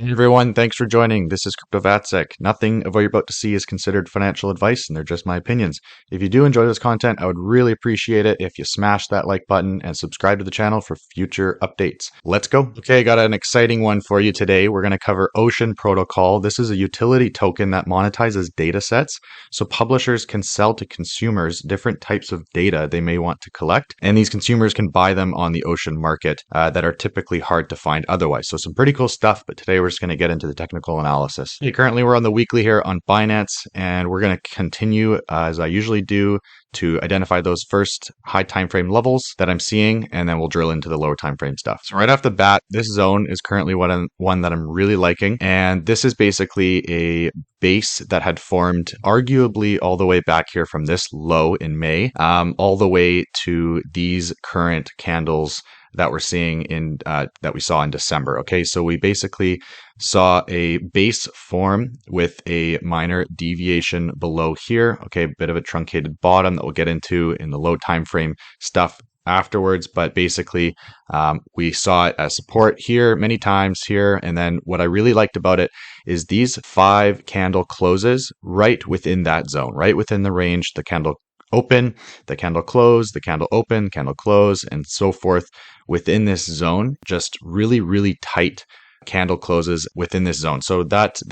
Hey everyone, thanks for joining. This is CryptoVatsik. Nothing of what you're about to see is considered financial advice, and they're just my opinions. If you do enjoy this content, I would really appreciate it if you smash that like button and subscribe to the channel for future updates. Let's go. Okay, I got an exciting one for you today. We're going to cover Ocean Protocol. This is a utility token that monetizes data sets, so publishers can sell to consumers different types of data they may want to collect, and these consumers can buy them on the Ocean market that are typically hard to find otherwise. So some pretty cool stuff, but today we're just going to get into the technical analysis. Okay, currently we're on the weekly here on Binance, and we're going to continue as I usually do to identify those first high time frame levels that I'm seeing, and then we'll drill into the lower time frame stuff. So right off the bat, this zone is currently one that I'm really liking, and this is basically a base that had formed arguably all the way back here from this low in May, all the way to these current candles that we're seeing in that we saw in December. Okay, so we basically saw a base form with a minor deviation below here. Okay, a bit of a truncated bottom that we'll get into in the low time frame stuff afterwards, but basically we saw it as support here many times here, and then what I really liked about it is these 5 candle closes right within that zone, right within the range, the candle open, the candle close, the candle open, candle close, and so forth within this zone. Just really, really tight candle closes within this zone. So that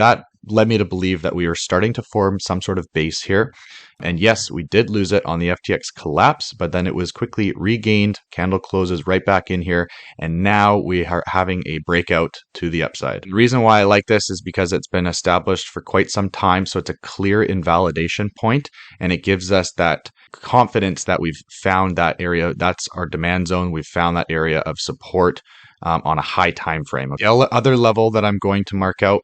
led me to believe that we were starting to form some sort of base here. And yes, we did lose it on the FTX collapse, but then it was quickly regained, candle closes right back in here, and now we are having a breakout to the upside. The reason why I like this is because it's been established for quite some time, so it's a clear invalidation point, and it gives us that confidence that we've found that area. That's our demand zone. We've found that area of support on a high time frame. The other level that I'm going to mark out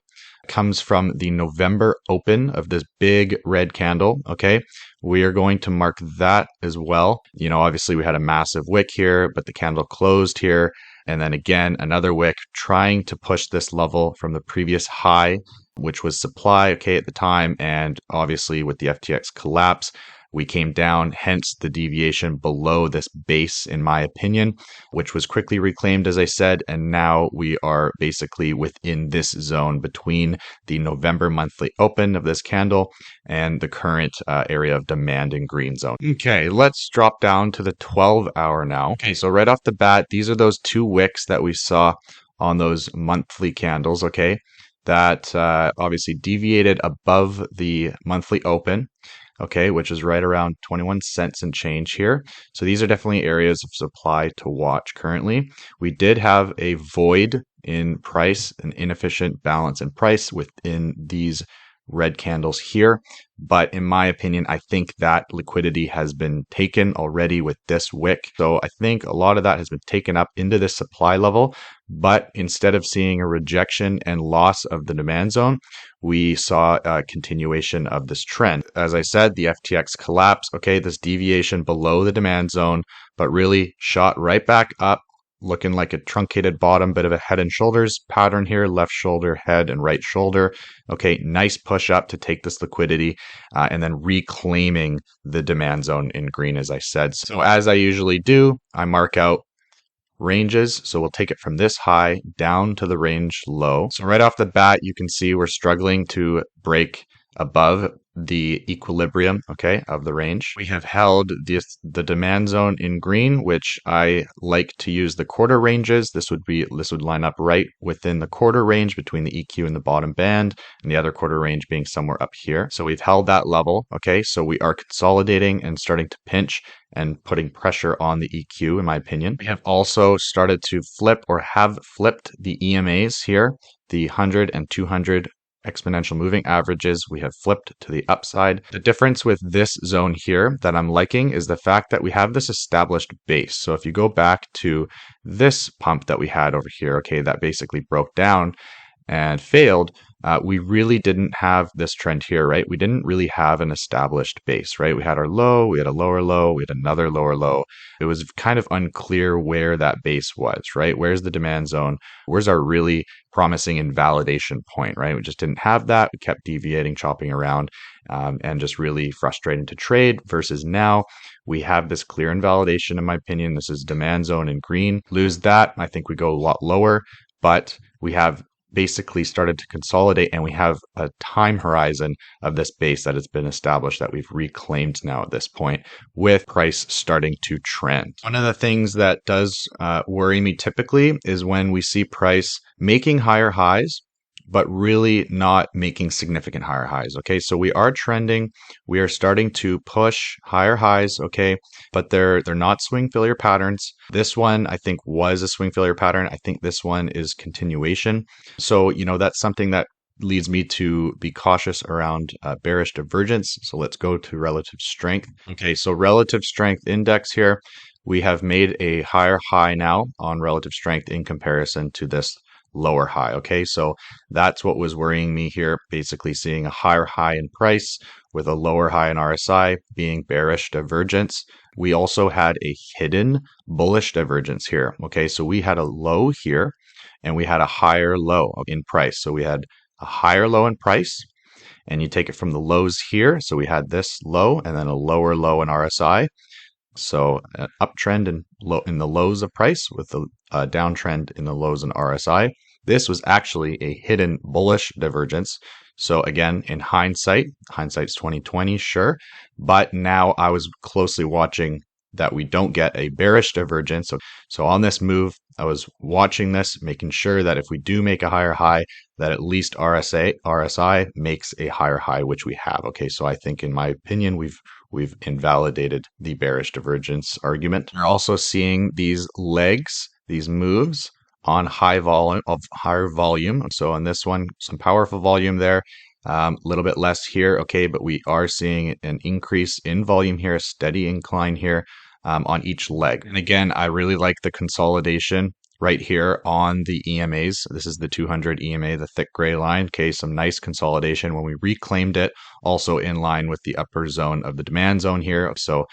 comes from the November open of this big red candle. Okay, we are going to mark that as well. You know, obviously we had a massive wick here, but the candle closed here, and then again another wick trying to push this level from the previous high, which was supply, okay, at the time. And obviously with the FTX collapse, we came down, hence the deviation below this base, in my opinion, which was quickly reclaimed, as I said, and now we are basically within this zone between the November monthly open of this candle and the current area of demand in green zone. Okay, let's drop down to the 12-hour now. Okay, so right off the bat, these are those 2 wicks that we saw on those monthly candles, okay, that obviously deviated above the monthly open. Okay, which is right around 21 cents and change here. So these are definitely areas of supply to watch currently. We did have a void in price, an inefficient balance in price within these red candles here. But in my opinion, I think that liquidity has been taken already with this wick. So I think a lot of that has been taken up into this supply level. But instead of seeing a rejection and loss of the demand zone, we saw a continuation of this trend. As I said, the FTX collapse, okay, this deviation below the demand zone, but really shot right back up, looking like a truncated bottom, bit of a head and shoulders pattern here, left shoulder, head, and right shoulder. Okay, nice push up to take this liquidity and then reclaiming the demand zone in green, as I said. So as I usually do, I mark out ranges. So we'll take it from this high down to the range low. So right off the bat, you can see we're struggling to break above the equilibrium, okay, of the range. We have held the demand zone in green, which I like to use the quarter ranges. This would line up right within the quarter range between the EQ and the bottom band, and the other quarter range being somewhere up here. So we've held that level, okay, so we are consolidating and starting to pinch and putting pressure on the EQ, in my opinion. We have also started to flip, or have flipped, the EMAs here, the 100 and 200 exponential moving averages. We have flipped to the upside. The difference with this zone here that I'm liking is the fact that we have this established base. So if you go back to this pump that we had over here, okay, that basically broke down and failed, we really didn't have this trend here, right? We didn't really have an established base, right? We had our low, we had a lower low, we had another lower low. It was kind of unclear where that base was, right? Where's the demand zone? Where's our really promising invalidation point, right? We just didn't have that. We kept deviating, chopping around, and just really frustrating to trade, versus now we have this clear invalidation, in my opinion. This is demand zone in green. Lose that, I think we go a lot lower, but we have basically started to consolidate, and we have a time horizon of this base that has been established that we've reclaimed now at this point, with price starting to trend. One of the things that does worry me typically is when we see price making higher highs, but really not making significant higher highs. Okay, so we are trending. We are starting to push higher highs. Okay, but they're not swing failure patterns. This one I think was a swing failure pattern. I think this one is continuation. So that's something that leads me to be cautious around bearish divergence. So let's go to relative strength. Okay, so relative strength index here. We have made a higher high now on relative strength in comparison to this lower high. Okay, so that's what was worrying me here, basically seeing a higher high in price with a lower high in RSI being bearish divergence. We also had a hidden bullish divergence here. Okay, so we had a low here and we had a higher low in price. So we had a higher low in price, and you take it from the lows here. So we had this low and then a lower low in RSI. So an uptrend in the lows of price with a downtrend in the lows in RSI. This was actually a hidden bullish divergence. So again, in hindsight's 2020, sure. But now I was closely watching that we don't get a bearish divergence. So on this move, I was watching this, making sure that if we do make a higher high, that at least RSI makes a higher high, which we have. Okay, so I think, in my opinion, we've invalidated the bearish divergence argument. We're also seeing these legs, these moves on higher volume. So on this one, some powerful volume there. A little bit less here, okay, but we are seeing an increase in volume here, a steady incline here on each leg. And again, I really like the consolidation right here on the EMAs. This is the 200 EMA, the thick gray line. Okay, some nice consolidation when we reclaimed it, also in line with the upper zone of the demand zone here. So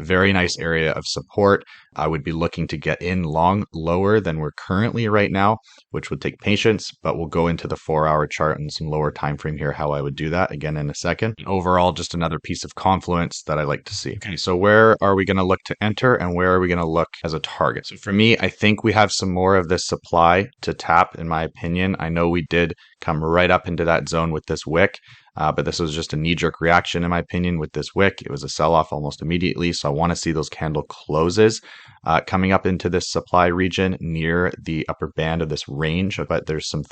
very nice area of support. I would be looking to get in long lower than we're currently right now, which would take patience, but we'll go into the 4-hour chart and some lower time frame here, how I would do that again in a second. And overall, just another piece of confluence that I like to see. Okay, so where are we going to look to enter and where are we going to look as a target? So for me, I think we have some more of this supply to tap, in my opinion. I know we did come right up into that zone with this wick. But this was just a knee-jerk reaction, in my opinion, with this wick. It was a sell-off almost immediately. So I want to see those candle closes coming up into this supply region near the upper band of this range. But there's some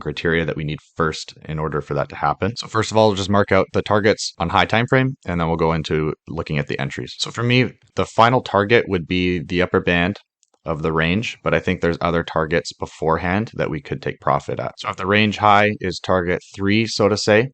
criteria that we need first in order for that to happen. So first of all, we'll just mark out the targets on high time frame, and then we'll go into looking at the entries. So for me, the final target would be the upper band of the range, but I think there's other targets beforehand that we could take profit at. So if the range high is target 3, so to say,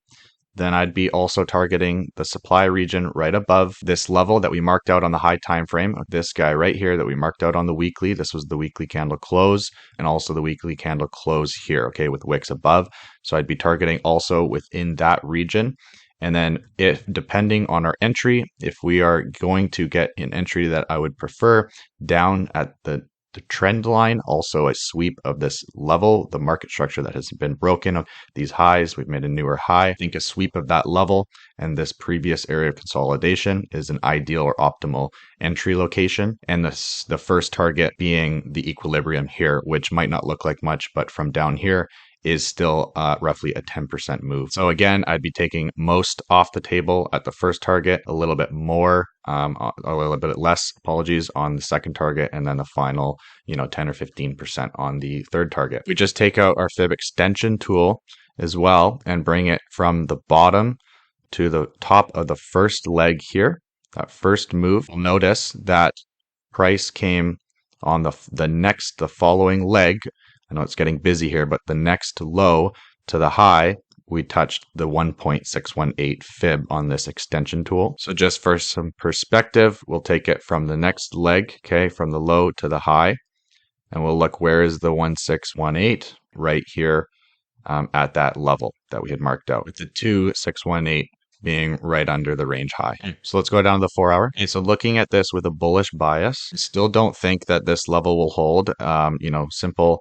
then I'd be also targeting the supply region right above this level that we marked out on the high time frame. This guy right here that we marked out on the weekly. This was the weekly candle close and also the weekly candle close here, okay, with wicks above. So I'd be targeting also within that region. And then if, depending on our entry, if we are going to get an entry that I would prefer down at the trend line, also a sweep of this level, the market structure that has been broken of these highs, we've made a newer high. I think a sweep of that level and this previous area of consolidation is an ideal or optimal entry location. And the first target being the equilibrium here, which might not look like much, but from down here is still roughly a 10% move. So again, I'd be taking most off the table at the first target, a little bit more, a little bit less, apologies, on the second target, and then the final, 10 or 15% on the third target. We just take out our fib extension tool as well and bring it from the bottom to the top of the first leg here, that first move. You'll notice that price came on the following leg. I know it's getting busy here, but the next low to the high, we touched the 1.618 fib on this extension tool. So just for some perspective, we'll take it from the next leg, okay, from the low to the high, and we'll look where is the 1618 right here at that level that we had marked out, with the 2618 being right under the range high. So let's go down to the 4-hour. Okay, so looking at this with a bullish bias, I still don't think that this level will hold. Simple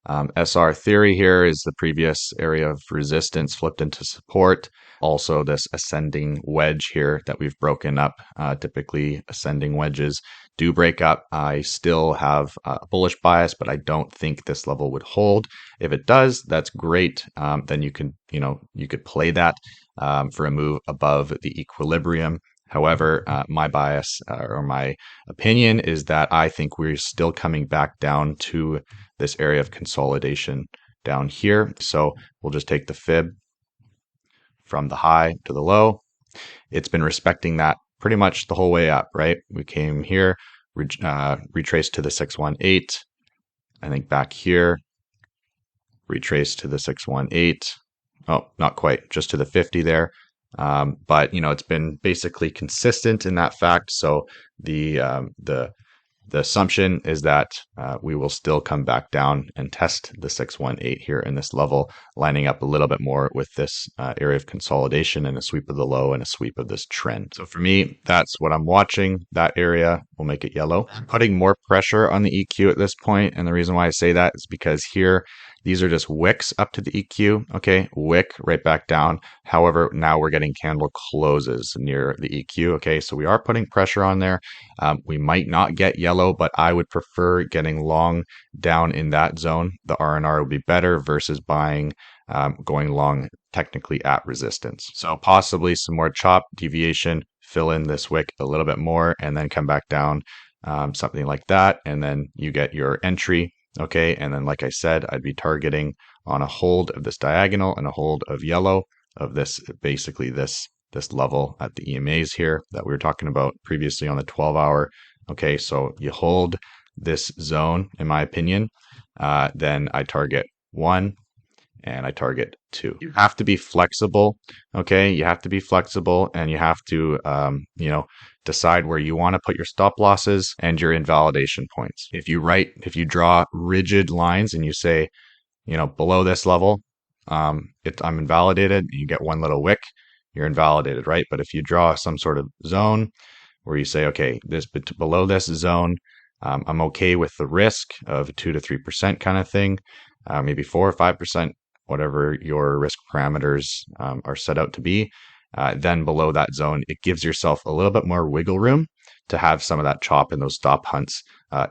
SR theory here is the previous area of resistance flipped into support. Also this ascending wedge here that we've broken up. Typically ascending wedges do break up. I still have a bullish bias, but I don't think this level would hold. If it does, that's great. Then you could play that for a move above the equilibrium. However, my bias or my opinion is that I think we're still coming back down to this area of consolidation down here. So we'll just take the fib from the high to the low. It's been respecting that pretty much the whole way up, right? We came here, retraced to the 618. I think back here, retraced to the 618. Oh, not quite, just to the 50 there. But it's been basically consistent in that fact. So the assumption is that we will still come back down and test the 618 here in this level, lining up a little bit more with this area of consolidation and a sweep of the low and a sweep of this trend. So for me, that's what I'm watching. That area will make it yellow. I'm putting more pressure on the EQ at this point, and the reason why I say that is because here, these are just wicks up to the EQ, okay? Wick right back down. However, now we're getting candle closes near the EQ, okay? So we are putting pressure on there. We might not get yellow, but I would prefer getting long down in that zone. The R&R would be better versus buying, going long technically at resistance. So possibly some more chop deviation, fill in this wick a little bit more, and then come back down, something like that. And then you get your entry. Okay, and then like I said, I'd be targeting on a hold of this diagonal and a hold of yellow of this, basically this level at the EMAs here that we were talking about previously on the 12-hour. Okay, so you hold this zone, in my opinion, then I target 1 and I target 2. You have to be flexible, okay? You have to be flexible, and you have to, decide where you want to put your stop losses and your invalidation points. If you draw rigid lines and you say, below this level, I'm invalidated, you get one little wick, you're invalidated, right? But if you draw some sort of zone where you say, okay, below this zone, I'm okay with the risk of 2 to 3% kind of thing, maybe 4 or 5%, whatever your risk parameters are set out to be. Then below that zone, it gives yourself a little bit more wiggle room to have some of that chop and those stop hunts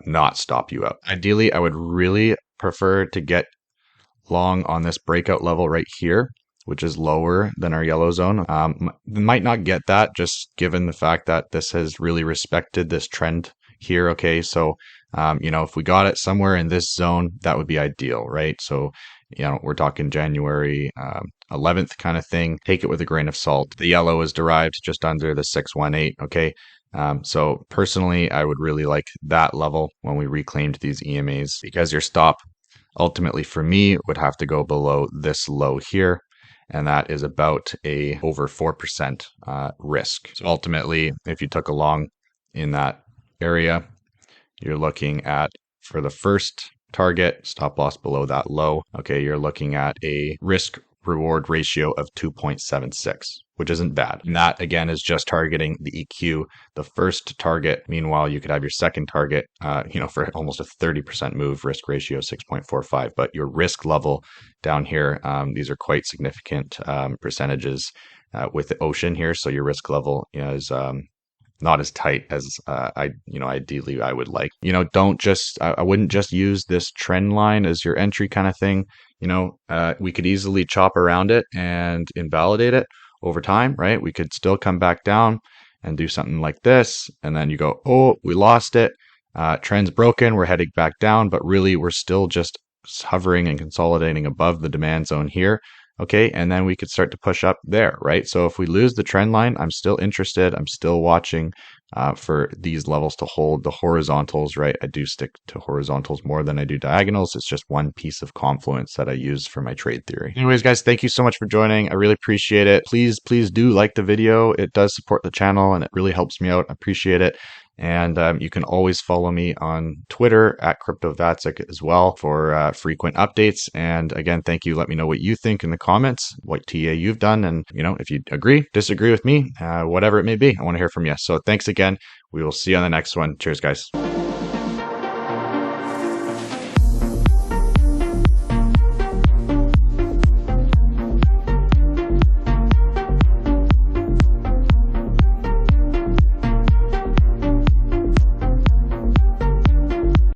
not stop you out. Ideally, I would really prefer to get long on this breakout level right here, which is lower than our yellow zone. Might not get that just given the fact that this has really respected this trend here. Okay, so if we got it somewhere in this zone, that would be ideal, right? So we're talking January 11th kind of thing. Take it with a grain of salt. The yellow is derived just under the 618. Okay. So personally, I would really like that level when we reclaimed these EMAs, because your stop ultimately for me would have to go below this low here. And that is about a over 4% risk. So ultimately, if you took a long in that area, you're looking at, for the first target, stop loss below that low, okay, you're looking at a risk reward ratio of 2.76, which isn't bad. And that again is just targeting the EQ, the first target. Meanwhile, you could have your second target, for almost a 30% move, risk ratio 6.45. But your risk level down here, these are quite significant percentages with the ocean here. So your risk level is not as tight as ideally I would like. I wouldn't just use this trend line as your entry kind of thing. We could easily chop around it and invalidate it over time, right? We could still come back down and do something like this. And then you go, oh, we lost it. Trend's broken. We're heading back down, but really we're still just hovering and consolidating above the demand zone here. Okay, and then we could start to push up there, right? So if we lose the trend line, I'm still interested. I'm still watching for these levels to hold. The horizontals, right? I do stick to horizontals more than I do diagonals. It's just one piece of confluence that I use for my trade theory. Anyways, guys, thank you so much for joining. I really appreciate it. Please do like the video. It does support the channel and it really helps me out. I appreciate it. And you can always follow me on Twitter at CryptoVatsik as well for frequent updates. And again, thank you. Let me know what you think in the comments, what TA you've done. And, if you agree, disagree with me, whatever it may be, I want to hear from you. So thanks again. We will see you on the next one. Cheers, guys.